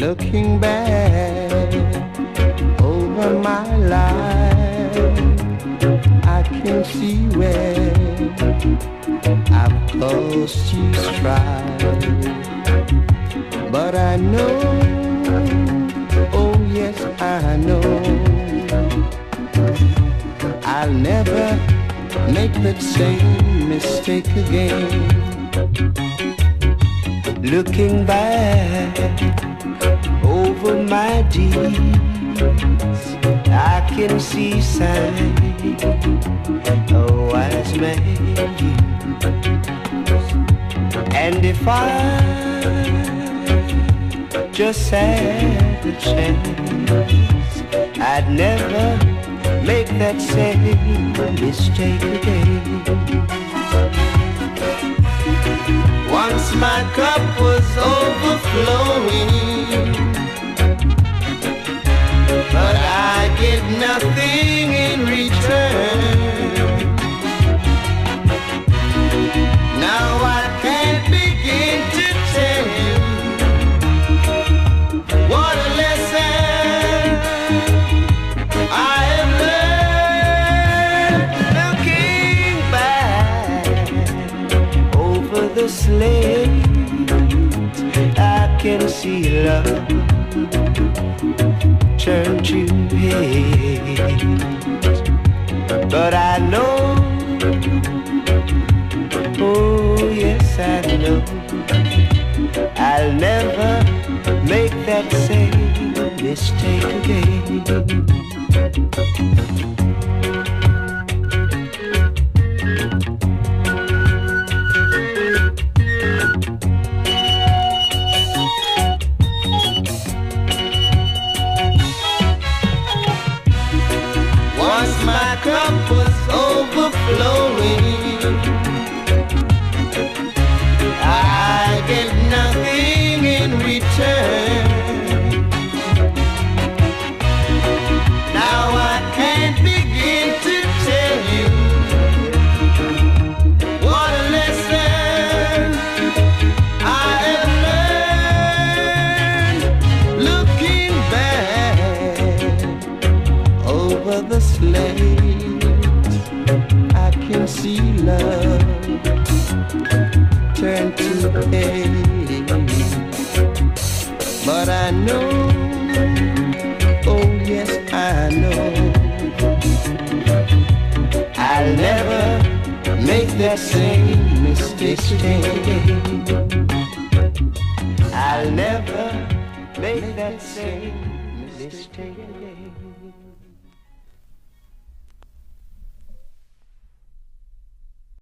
Looking back over my life, I can see where I've caused you strife. But I know, oh yes I know, I'll never make that same mistake again. Looking back over my deeds, I can see signs a wise man used. And if I just had the chance, I'd never make that same mistake again. Once my cup was overflowing, but I get nothing in return. Now I can't begin to tell you what a lesson I have learned. Looking back over the slates, I can see love turn to hate. But I know, oh yes I know, I'll never make that same mistake again. Once my cup was overflowing, I get nothing in return. Now I can't begin to tell you what a lesson I have learned. Looking back over the slates, I can see love turn to hate. But I know, oh yes I know, I'll never make that same mistake again. I'll never make that same mistake again.